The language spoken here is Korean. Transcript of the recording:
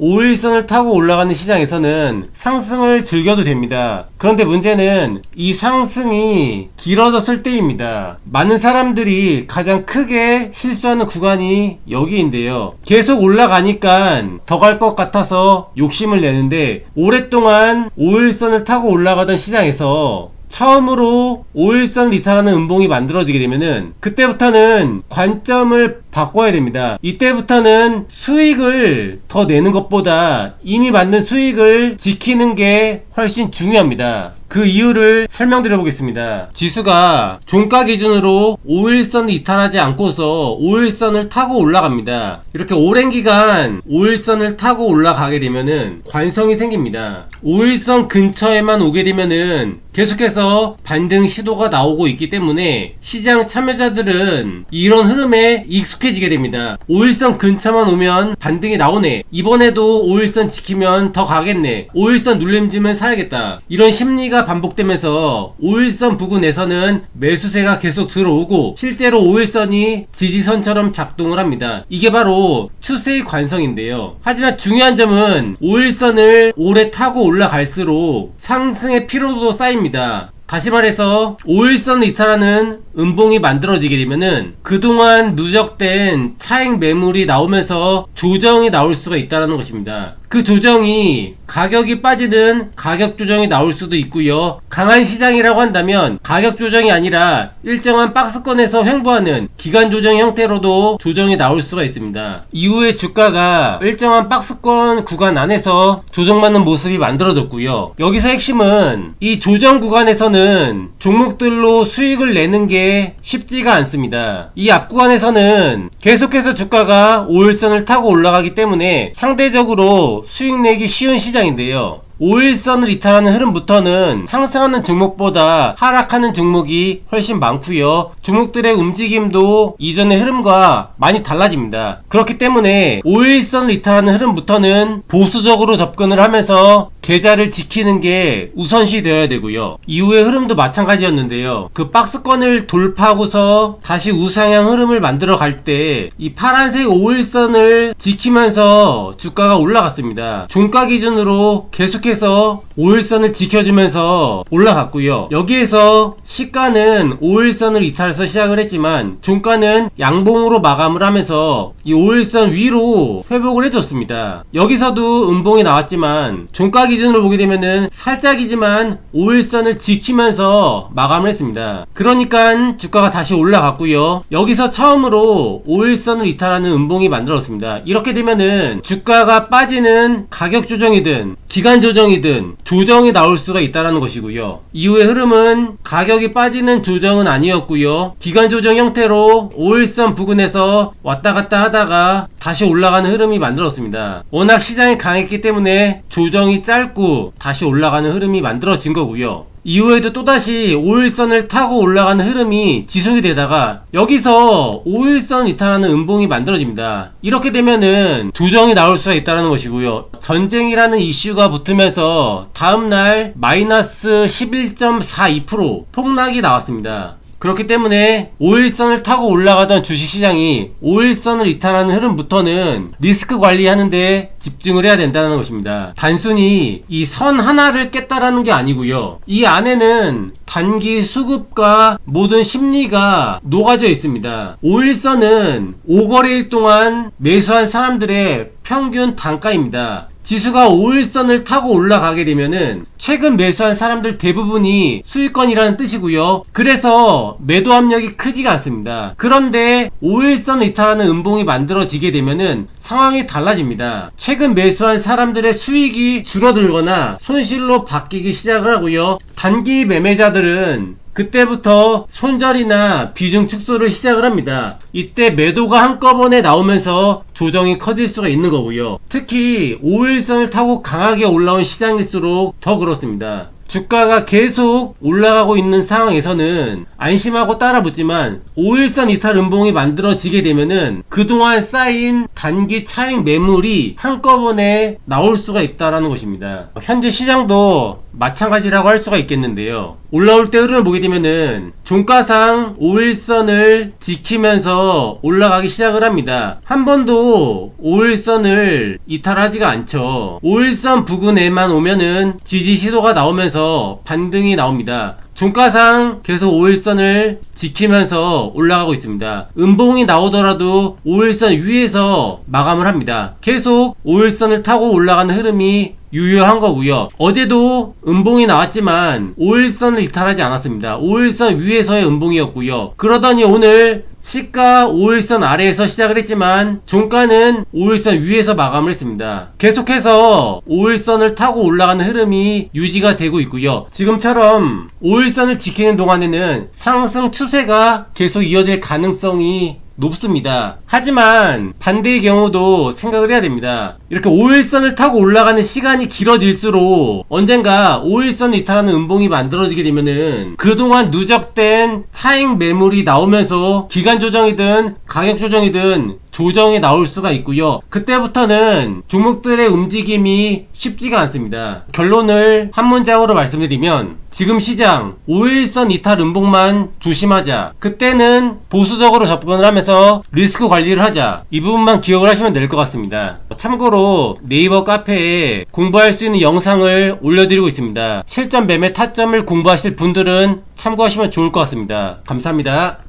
5일선을 타고 올라가는 시장에서는 상승을 즐겨도 됩니다. 그런데 문제는 이 상승이 길어졌을 때입니다. 많은 사람들이 가장 크게 실수하는 구간이 여기인데요. 계속 올라가니까 더 갈 것 같아서 욕심을 내는데, 오랫동안 5일선을 타고 올라가던 시장에서 처음으로 5일선 리타라는 음봉이 만들어지게 되면은 그때부터는 관점을 바꿔야 됩니다. 이때부터는 수익을 더 내는 것보다 이미 만든 수익을 지키는 게 훨씬 중요합니다. 그 이유를 설명드려 보겠습니다. 지수가 종가 기준으로 5일선을 이탈하지 않고서 5일선을 타고 올라갑니다. 이렇게 오랜 기간 5일선을 타고 올라가게 되면은 관성이 생깁니다. 5일선 근처에만 오게 되면은 계속해서 반등 시도가 나오고 있기 때문에 시장 참여자들은 이런 흐름에 익숙해지게 됩니다. 5일선 근처만 오면 반등이 나오네, 이번에도 5일선 지키면 더 가겠네, 5일선 눌림지면 사야겠다, 이런 심리가 반복되면서 5일선 부근에서는 매수세가 계속 들어오고 실제로 5일선이 지지선처럼 작동을 합니다. 이게 바로 추세의 관성인데요. 하지만 중요한 점은 5일선을 오래 타고 올라갈수록 상승의 피로도 쌓입니다. 다시 말해서 5일선 이탈하는 음봉이 만들어지게 되면은 그동안 누적된 차익 매물이 나오면서 조정이 나올 수가 있다는 것입니다. 그 조정이 가격이 빠지는 가격 조정이 나올 수도 있고요. 강한 시장이라고 한다면 가격 조정이 아니라 일정한 박스권에서 횡보하는 기간 조정 형태로도 조정이 나올 수가 있습니다. 이후에 주가가 일정한 박스권 구간 안에서 조정받는 모습이 만들어졌고요. 여기서 핵심은 이 조정 구간에서는 종목들로 수익을 내는 게 쉽지가 않습니다. 이 앞 구간에서는 계속해서 주가가 5일선을 타고 올라가기 때문에 상대적으로 수익 내기 쉬운 시장인데요. 5일선을 이탈하는 흐름부터는 상승하는 종목보다 하락하는 종목이 훨씬 많고요. 종목들의 움직임도 이전의 흐름과 많이 달라집니다. 그렇기 때문에 5일선을 이탈하는 흐름부터는 보수적으로 접근을 하면서 계좌를 지키는 게 우선시 되어야 되고요. 이후의 흐름도 마찬가지였는데요. 그 박스권을 돌파하고서 다시 우상향 흐름을 만들어 갈 때 이 파란색 5일선을 지키면서 주가가 올라갔습니다. 종가 기준으로 계속해서 5일선을 지켜주면서 올라갔고요. 여기에서 시가는 5일선을 이탈해서 시작을 했지만 종가는 양봉으로 마감을 하면서 이 5일선 위로 회복을 해줬습니다. 여기서도 음봉이 나왔지만 종가 기준으로 보게 되면은 살짝이지만 5일선을 지키면서 마감을 했습니다. 그러니까 주가가 다시 올라갔고요. 여기서 처음으로 5일선을 이탈하는 음봉이 만들어졌습니다. 이렇게 되면은 주가가 빠지는 가격 조정이든 기간 조정이든 조정이 나올 수가 있다는 것이고요. 이후의 흐름은 가격이 빠지는 조정은 아니었고요. 기간 조정 형태로 5일선 부근에서 왔다 갔다 하다가 다시 올라가는 흐름이 만들어졌습니다. 워낙 시장이 강했기 때문에 조정이 짧고 다시 올라가는 흐름이 만들어진 거고요. 이후에도 또다시 5일선을 타고 올라가는 흐름이 지속이 되다가 여기서 5일선 이탈하는 음봉이 만들어집니다. 이렇게 되면은 조정이 나올 수가 있다는 것이고요. 전쟁이라는 이슈가 붙으면서 다음날 마이너스 11.42% 폭락이 나왔습니다. 그렇기 때문에 5일선을 타고 올라가던 주식시장이 5일선을 이탈하는 흐름부터는 리스크 관리하는데 집중을 해야 된다는 것입니다. 단순히 이 선 하나를 깼다라는 게 아니고요. 이 안에는 단기 수급과 모든 심리가 녹아져 있습니다. 5일선은 5거래일 동안 매수한 사람들의 평균 단가입니다. 지수가 5일선을 타고 올라가게 되면은 최근 매수한 사람들 대부분이 수익권이라는 뜻이고요. 그래서 매도 압력이 크지가 않습니다. 그런데 5일선 이탈하는 음봉이 만들어지게 되면은 상황이 달라집니다. 최근 매수한 사람들의 수익이 줄어들거나 손실로 바뀌기 시작을 하고요. 단기 매매자들은 그때부터 손절이나 비중 축소를 시작을 합니다. 이때 매도가 한꺼번에 나오면서 조정이 커질 수가 있는 거고요. 특히 5일선을 타고 강하게 올라온 시장일수록 더 그렇습니다. 주가가 계속 올라가고 있는 상황에서는 안심하고 따라붙지만 5일선 이탈 음봉이 만들어지게 되면은 그동안 쌓인 단기 차익 매물이 한꺼번에 나올 수가 있다라는 것입니다. 현재 시장도 마찬가지라고 할 수가 있겠는데요. 올라올 때 흐름을 보게 되면은 종가상 5일선을 지키면서 올라가기 시작을 합니다. 한 번도 5일선을 이탈하지가 않죠. 5일선 부근에만 오면은 지지 시도가 나오면서 반등이 나옵니다. 종가상 계속 5일선을 지키면서 올라가고 있습니다. 음봉이 나오더라도 5일선 위에서 마감을 합니다. 계속 5일선을 타고 올라가는 흐름이 유효한 거고요. 어제도 음봉이 나왔지만 5일선을 이탈하지 않았습니다. 5일선 위에서의 음봉이었고요. 그러더니 오늘 시가 5일선 아래에서 시작을 했지만 종가는 5일선 위에서 마감을 했습니다. 계속해서 5일선을 타고 올라가는 흐름이 유지가 되고 있고요. 지금처럼 5일선을 지키는 동안에는 상승 추세가 계속 이어질 가능성이 높습니다. 하지만 반대의 경우도 생각을 해야 됩니다. 이렇게 5일선을 타고 올라가는 시간이 길어질수록 언젠가 5일선을 이탈하는 음봉이 만들어지게 되면은 그동안 누적된 차익 매물이 나오면서 기간 조정이든 가격 조정이든 조정이 나올 수가 있고요. 그때부터는 종목들의 움직임이 쉽지가 않습니다. 결론을 한 문장으로 말씀드리면 지금 시장 5일선 이탈 음봉만 조심하자. 그때는 보수적으로 접근을 하면서 리스크 관리를 하자. 이 부분만 기억을 하시면 될 것 같습니다. 참고로 네이버 카페에 공부할 수 있는 영상을 올려드리고 있습니다. 실전 매매 타점을 공부하실 분들은 참고하시면 좋을 것 같습니다. 감사합니다.